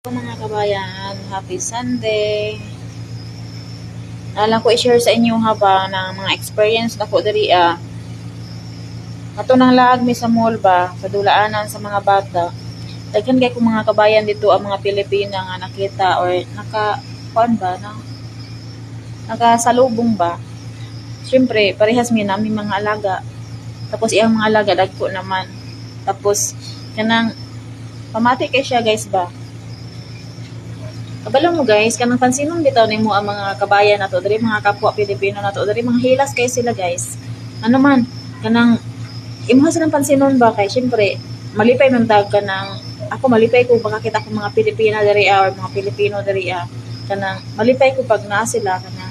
Mga kabayan, happy Sunday. Alam ko i-share sa inyo haba ng mga experience na ko diri ato nang laag mi sa mall ba sa dulaanan sa mga bata. Daghan kay ko mga kabayan dito ang mga Pilipina nga nakita or kuan ba na nakasalubong ba. Syempre parehas mi nami mga alaga. Tapos iyang mga alaga dagko naman. Tapos kanang pamati kay siya guys ba. Kabalo mo guys, kanang pansinon bitaw nimo ang mga kabayan nato diri mga kapwa Pilipino nato diri mga hilas kay sila guys. Ano man kanang imuha silang pansinon ba kay syempre malipay man tag kanang ako malipay ko makakita ko mga Pilipina diri or mga Pilipino diri kanang malipay ko pag naa sila kanang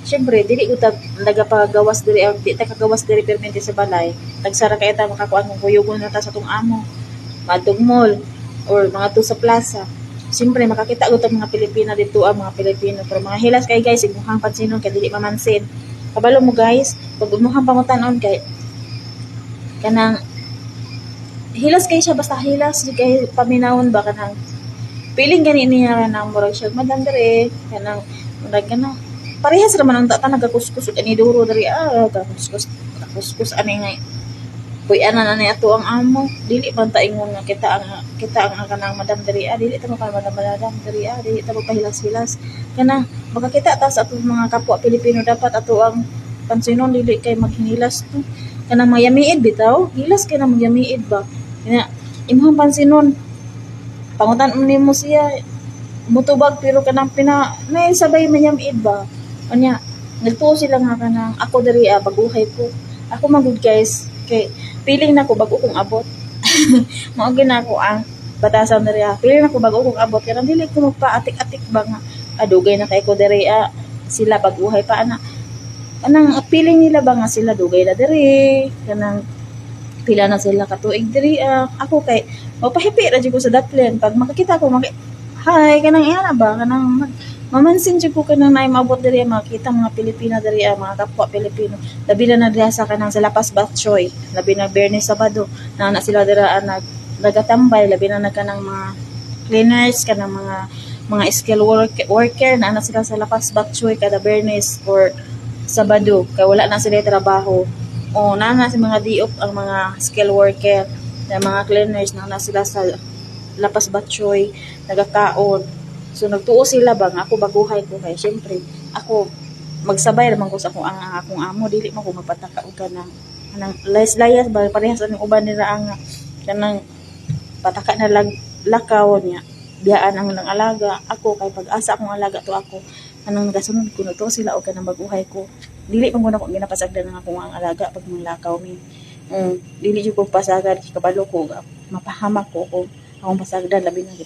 syempre dili ko tag nagapagawas diri di ta kagawas diri permente sa balay. Tagsara kay ta makakuan ng kuyugon na ta sa tong amo. Madtong mall or mga to sa plaza. Siyempre makakita ko tag mga Pilipina dito ang mga Pilipino pero mga hilas kay guys imuhang pansinon kay dili mamansin. Kabalo mo guys, pag imuhang pangutan-on kay kanang hilas kay siya basta hilas di kay paminawon ba kanang piling gani niya nang murag siya madam dere kanang murag kanang parehas ra man ang tata nagakuskus ani duro diri kuskus ani nga Uy, ana na ni ato ang amo. Dili man ta ingon nga kita ang kanang madam diri dili ta mo madam diri dili ta magpahilas-hilas. Kanang makakita ta sa atong mga kapwa Pilipino dapat ato ang pansinon dili kay maghinilas to. Kanang mayamiid bitaw, hilas kay na magyamiid ba. Kaya imong pansinon pangutan nimo siya mutubag pero kanang nay sabay mayamiid ba. Anya nagtuo sila nga kanang ako diri baguhay ko. Ako man good guys kay feeling na ko bago kong abot. Mao gina ko ang batasan diri feeling na ko bago kong abot kaya dili ko magpa-atik-atik ba nga adugay na kay ko diri sila baguhay pa ana anang feeling nila ba nga sila dugay na diri kanang pila na sila katuig diri ako kay mapahipi ra jud ko sa datlen pag makakita ko hi kanang iyana ba kanang mamansin jud ko kanang naay maabot diri makita mga Pilipina diri mga kapwa Pilipino labi na diri sa kanang sa Lapas Batchoy labi na Biyernes Sabado na sila dira nagatambay labi na nagkanang mga cleaners kanang mga skill worker na sila sa Lapas Batchoy kada Biyernes or Sabado kay wala na sila trabaho o na si mga diop ang mga skill worker na mga cleaners na sila sa Lapas Batchoy nagakaon. So nagtuo sila bang ako baguhay ko kay syempre ako magsabay naman ko sa akong amo dili man ko magpataka og kanang layas ba parehas ang uban nila ang kanang pataka na lakaw niya biyaan ang lang alaga ako kay pag-asa akong alaga to ako kanang nagasunod ko to sila og kanang baguhay ko dili man ko ginapasagdan ng akong ang alaga pag manglakaw mi dili jud ko pasagad kabalo ko mapahamak ko kung akong pasagdan labi na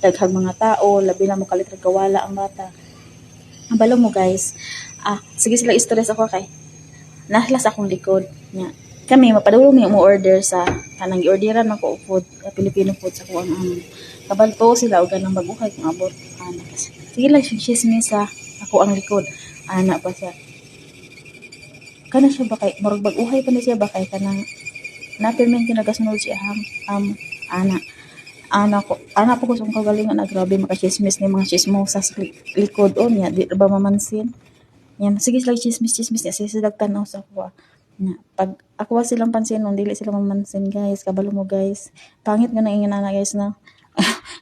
daghang mga tao, labi na mo kalitag kawala ang bata. Ang balo mo guys, sige sila stress ako kay nahlas akong likod nya. Kami mapadulong ni mo order sa kanang giorderan man ko food, Filipino food sa kuang kabalto sila og kanang baguhay kung abot kasi. Sige lang chismis sa ako ang likod. Ana pa siya. Kana siya ba kay murag baguhay pa na siya ba kay kanang napilmen kinagasunod siya ana anak po kusong kagalingan na grabe makachismis ni mga chismosa sa likod o niya di ba mamansin yan sige sila chismis niya sige sila tanaw sa kuha pag ako silang pansinon dili sila mamansin guys kabalo mo guys pangit nga nang ingana guys na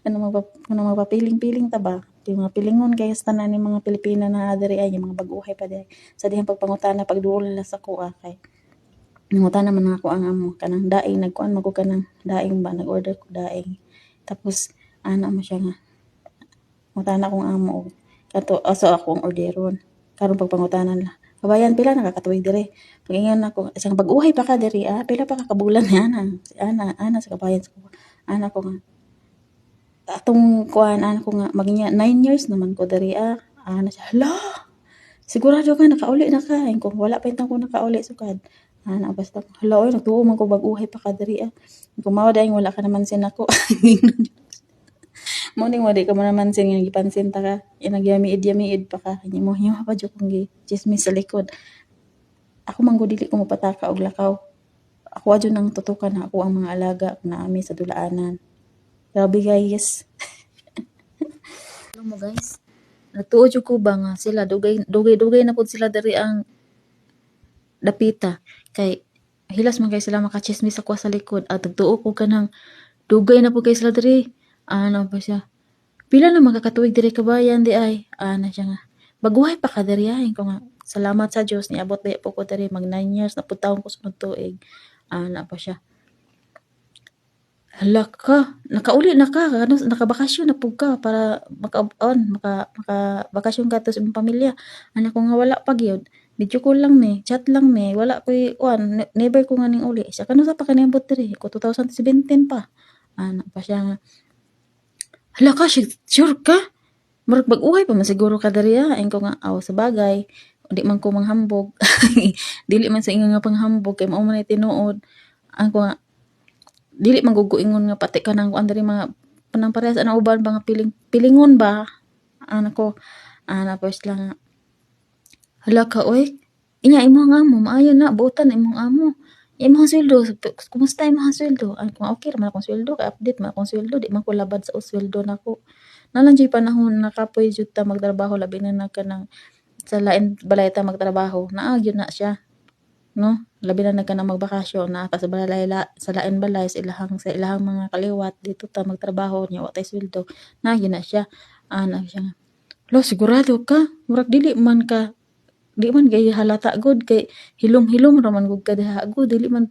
kanang magpapiling-piling ta ba yung mga pilingon guys tanan ni mga Pilipina na diri ay yung mga baguhay pa diri sa dihang pagpangutana pagduol nila sa kuha kay nangutana man ako ang amo kanang daing nagkuan magko kanang daing ba nag-order ko daing tapos mo siya nga ngutana kong amo kato aso ako ang orderon karon pagpangutanan la kabayan pila nakakatuig dire pagingan ako isang pag-uhay pa ka diri pila pa ka kabulan ni ana sa kabayan ko ana ko nga atong kuan ana ko nga maginya 9 years naman ko diri ana siya hala sigurado ka nakauli na ka kung wala pa intang ko nakauli sukad ana basta hala oy nagtuo man ko bag-uhay pa ka diri kung mao daing wala ka naman sin ako mo ning wala ka man sin nga gipansin ta ka nagyamiid pa ka kanya mo hiyo pa jud kong chismis sa likod ako man gud dili ko mopataka og lakaw ako adyo nang tutukan ako ang mga alaga na ami sa dulaanan grabe guys kamo guys. Natuod jud ko ba nga sila dugay na pud sila diri ang dapita kay hilas man kay sila makachismis ako sa likod at tugtuo ko kanang dugay na pud kay sila diri. Ano ba siya? Pila na magkakatuig diri kabayan di ay. Ana siya nga. Baguhay pa ka diri ay ko nga. Salamat sa Dios niabot ba po ko diri mag 9 years na pud taon ko sunod tuig. Ana pa siya. Hala ka, nakauli na ka, ano, nakabakasyon na pud ka para makabakasyon ka to sa imong pamilya. Anak ko nga wala pa gyud. Video call lang ni, chat lang ni, wala ko'y never ko nga ning uli. Siya kano sa pa kanibot diri, ko 2017 pa. Ano pa siya nga. Hala ka, sure ka? Murag bag-uhay pa man siguro ka diri Ayon ko nga, aw sa bagay, di man ko manghambog. Dili man sa inyo nga panghambog kay mao man tinuod. Ang ko nga, dili man guguingon nga pati ka nang kuan diri mga panang parehas ana uban ba nga pilingon ba ana ko ana first lang hala ka oy inya imong amo maayo na buotan imong amo imong sweldo kumusta imong sweldo an ko okay ra man akong sweldo kay update man akong sweldo di man ko labad sa sweldo nako nalang jay panahon nakapoy jud ta magtrabaho labi na kanang sa lain balay ta magtrabaho naa gyud na siya no labi na nagka na magbakasyon na sa balay sa lain balay sa ilahang mga kaliwat dito ta magtrabaho nya wa tay sweldo na yun na siya ana siya nga lo sigurado ka murag di man kay halata good kay hilom-hilom ra man gud ka diha good dili man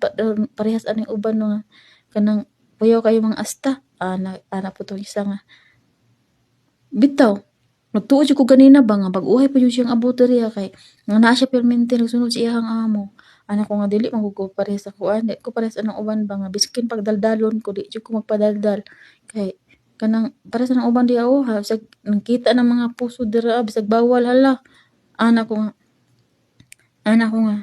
parehas aning uban nga kanang puyo kayo mga asta ana po to isa nga bitaw nagtuo jud ko ganina ba nga bag-uhay pa jud siyang abot diri kay nga naa siya permente nagsunod sa iyang amo anak ko nga dili man ko parehas sa kuan di ko parehas anong uban ba nga biskin pagdaldalon ko di jud ko magpadaldal kay kanang parehas anong uban di ha bisag nakita ng mga puso dira bisag bawal hala anak ko nga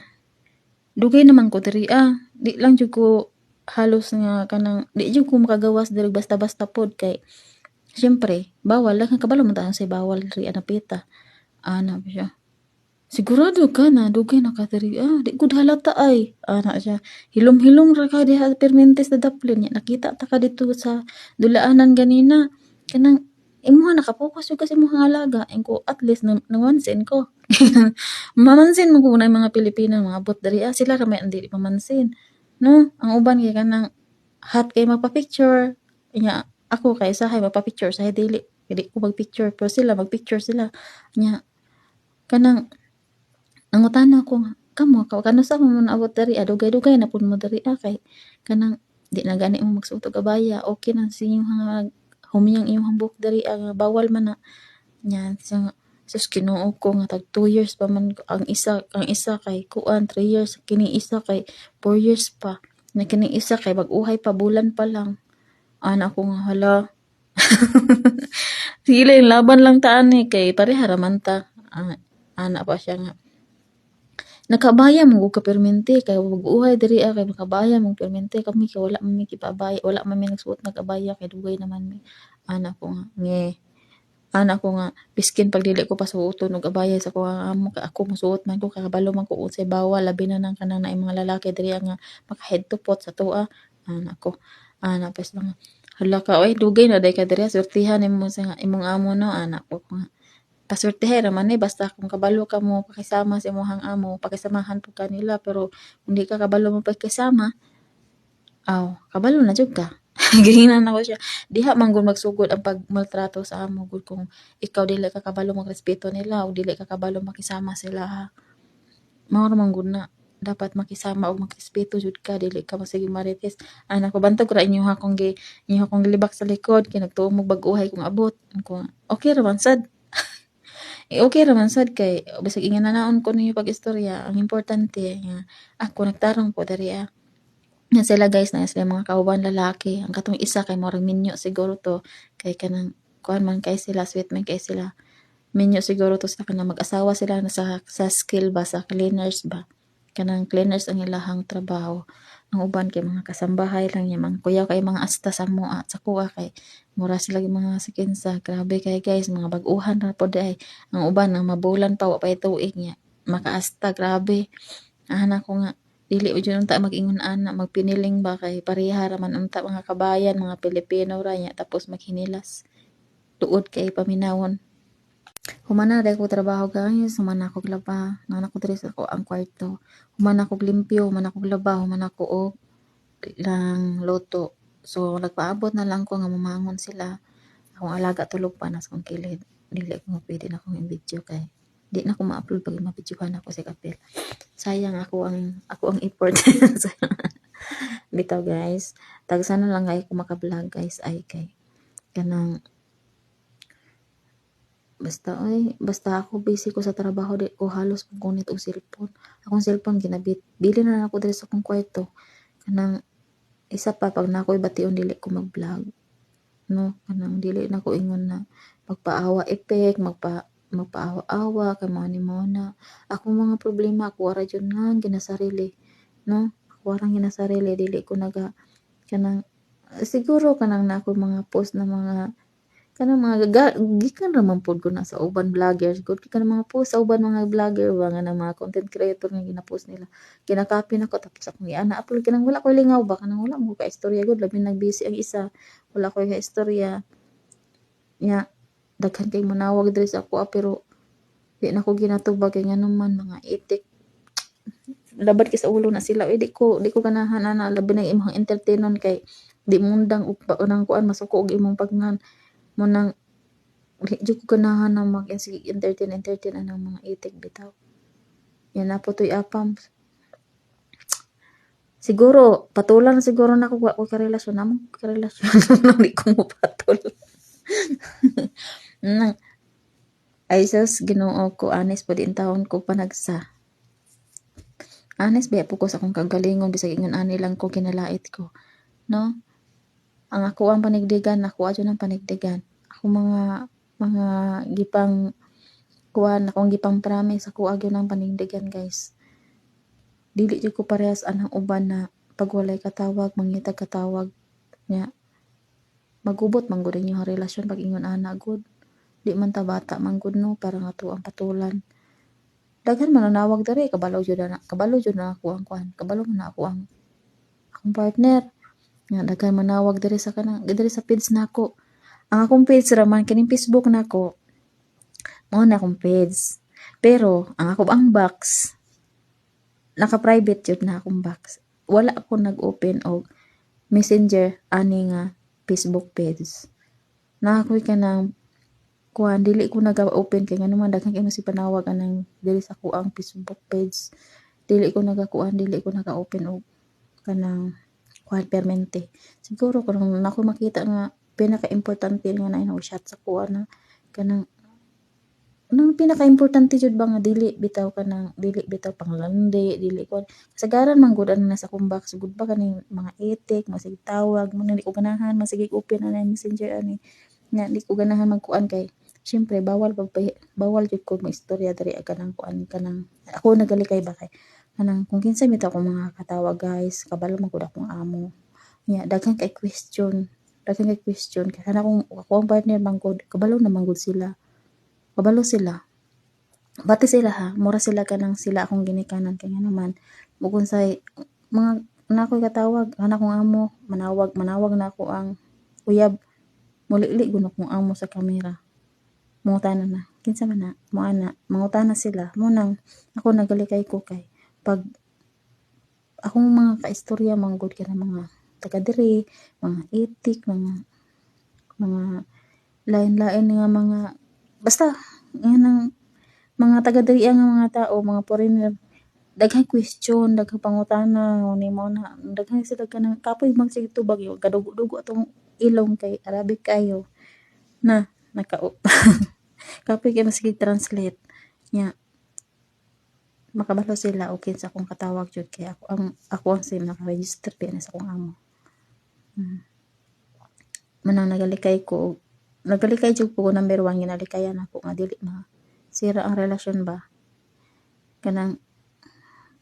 dugay naman ko diri di lang jud ko halos nga kanang di jud ko makagawas diri basta-basta pod kay siyempre bawal lang kabalo man tayo sa bawal diri anapita ana ba siya sigurado ka na dugay na ka diri di gud halata ay ana siya hilom-hilom ra ka diha permentes na daplin nya nakita ta ka dito sa dulaanan ganina kanang imo nakapokus jud kasi mo halaga ko at least namansin ko mamansin mo ko na mga Pilipino mga bot diri sila ra may dili mamansin no ang uban kay kanang hot kay magpa-picture nya ako kay sahay magpa-picture sahay dili ko mag-picture pero sila mag-picture sila nya kanang nangutana ko nga kamo kano sa mo naabot diri dugay-dugay na pud mo diri kay kanang di na gani mo magsuot og abaya okay na sa inyong mga humiyang inyong hambuk diri bawal man na nya siya sus Ginoo ko nga tag 2 years pa man ang isa kay kuan 3 years kini isa kay 4 years pa na kini isa kay bag-uhay pa bulan pa lang ana ko nga hala sige laban lang ta ani kay pareha ra man ta ana pa siya nga nakabaya mo ka permente kay mag-uhay diri kay makabaya mo permente kami kay wala man mi kipabaya wala man mi nagsuot nagabaya kay dugay naman mi anak ko nga anak ko nga biskin pag dili ko pasuoton og abaya sa ko amo ka ako mosuot man ko kakabalo man ko unsay bawal labi na nang kanang naay mga lalaki diri nga maka head to pot sa tuwa anak ko anak pas lang hala ka oy dugay na day ka diri swertihan nimo sa imong amo no anak ko nga paswertehe raman basta kung kabalo ka mo pakisama sa imong amo pakisamahan po kanila pero kung di ka kabalo mo pakisama kabalo na jud ka gihinan ako siya diha man gud magsugod ang pagmaltrato sa amo gud kung ikaw dili ka kabalo magrespeto nila o dili ka kabalo makisama sila mao man gud na dapat makisama og magrespeto jud ka dili ka masige marites anak ko bantog ra inyo akong gilibak sa likod kay nagtuo mo bag-uhay kung abot ko okay ra man sad okay ra man sad kay bisag ingananaon ko ninyo pag-istorya ang importante nga ako nagtarong po diri nga sila guys na sila mga kauban lalaki ang katong isa kay murag minyo siguro to kay kanang kuan man kay sila sweet man kay sila minyo siguro to sa kanang mag-asawa sila na sa skill ba sa cleaners ba kanang cleaners ang ilahang trabaho ang uban kay mga kasambahay lang niya mga kuyaw kay mga asta sa mua sa kuha kay mura sila mga sikinsa grabe kay guys mga bag-uhan ra pod ay ang uban ang mabulan pa wa pa tuig niya makaasta grabe anak ko nga dili ujud unta mag-ingon ana magpiniling ba kay pareha ra man unta mga kabayan mga Pilipino ra nya tapos maghinilas tuod kay paminawon. Humana dahil ko trabaho guys, humana ko laba, nana ko diri sa ko ang kwarto. Humana ko limpyo, humana ko laba, humana ko og lang loto. So nagpaabot na lang ko nga mamangon sila. Akong alaga tulog pa nas kong kilid. Dili ko pwede na akong i-video kay di na ko ma-upload pag ma-videohan ako si Kapil. Sayang ako ang effort. Bitaw guys. Tag sana lang ay ko maka-vlog guys ay kay kanang basta ako busy ko sa trabaho di ko halos pagkunit og cellphone. Akong cellphone ginabit. Bili na lang ako diri sa akong kwarto. Kanang isa pa pag na ako'y bation dili ko mag-vlog. No, kanang dili na ko ingon na magpaawa effect, magpaawa-awa kay mga nimo na. Akong mga problema ako ra jud nga ginasarili. No? Ako ra ginasarili dili ko naga kanang siguro kanang na ako mga post na mga kanang mga gikan ra man pod ko na sa uban vloggers good kanang mga post sa uban mga vlogger ba nga mga content creator nga gina-post nila kinakopy nako tapos akong i-upload kanang wala ko lingaw ba kanang wala mo ka istorya gud labi nag busy ang isa wala ko ka istorya nya daghan kay manawag diri sa ako pero di na ko ginatubag kay nganuman mga itik labad kay sa ulo na sila di ko ganahan ana labi na imong entertainon kay di mundang og nang kuan masuko og imong pagngan mo nang di ko ganahan na sige entertain anang mga itik bitaw yan na po to'y apam siguro patulan siguro na ko wa ko karelasyon namang karelasyon nang di ko mo patul nang ay sus Ginoo ko honest po din taon ko panagsa honest ba po ko sa akong kagalingon bisag ingon ani lang ko kinalait ko no ang ako ang panigdigan ako adyo ng panigdigan ako mga gipang kuan akong gipang promise ako agyo ng panindigan guys dili jud ko parehas anang uban na pag walay katawag mangitag katawag nya magubot man gud inyong relasyon pag ingon ana gud di man ta bata man gud no para nga to ang patulan daghan man nanawag diri kabalo jud na ako ang kuan kabalo man na ako ang akong partner nga daghan manawag diri sa kanang diri sa page nako ang akong page ra man kining Facebook nako mao na akong page pero ang akong box naka-private jud na akong box wala ako nag-open og messenger ani nga Facebook page na ako'y kanang kuan dili ko naga-open kay nganuman daghan kay si panawag anang diri sa kuang Facebook page dili ko naga-open og kanang kuan permente siguro kung nako makita nga pinaka-importante nga na chat sa kuan na kanang nang pinaka-importante jud ba nga dili bitaw panglandi dili ko kasagaran man gud na sa akong box gud ba kaning mga etik masig tawag mo di ko ganahan masig open ana messenger ani nga di ko ganahan magkuan kay syempre bawal jud ko mo istorya diri kanang kuan kanang ako nagalikay ba kay kanang kung kinsa mi ta ko mga katawag guys kabalo man gud akong amo nya daghan kay question kay kanang akong partner man gud kabalo naman gud sila bati sila ha mura sila kanang sila akong ginikanan kay nga naman mugon say mga nakoy katawag ana kong amo manawag na ako ang uyab mulili gud akong amo sa kamera mangutana na kinsa man na mo ana mangutana sila mo nang ako nagalikay ko kay pag akong mga kaistorya manggod ka na mga taga diri mga itik mga lain-lain nga mga basta nga nang mga taga diri nga mga tao mga foreigner daghang question daghang pangutana nimo na daghang sila kanang kapoy mag sige tubag yo gadugo-dugo atong ilong kay Arabic kayo na naka kapoy kay sige translate nya makabalo sila okay sa akong katawag jud kay ako ang sim naka-register pa sa akong amo manang nagalikay jud ko number 1 ginalikayan ako nga dili sira ang relasyon ba kanang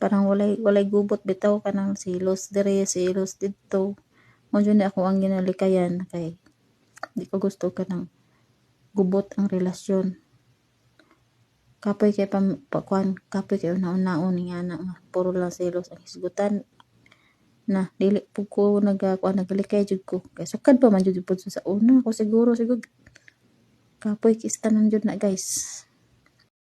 parang walay gubot bitaw kanang silos diri silos didto mo jud ako ang ginalikayan kay di ko gusto kanang gubot ang relasyon kapoy kay kapoy kay una-unaon nga na puro lang silos ang hisgutan na dili po ko nagalikay jud ko kay sukad pa man jud pud sa una ako siguro Kapoy kis tanan jud na guys.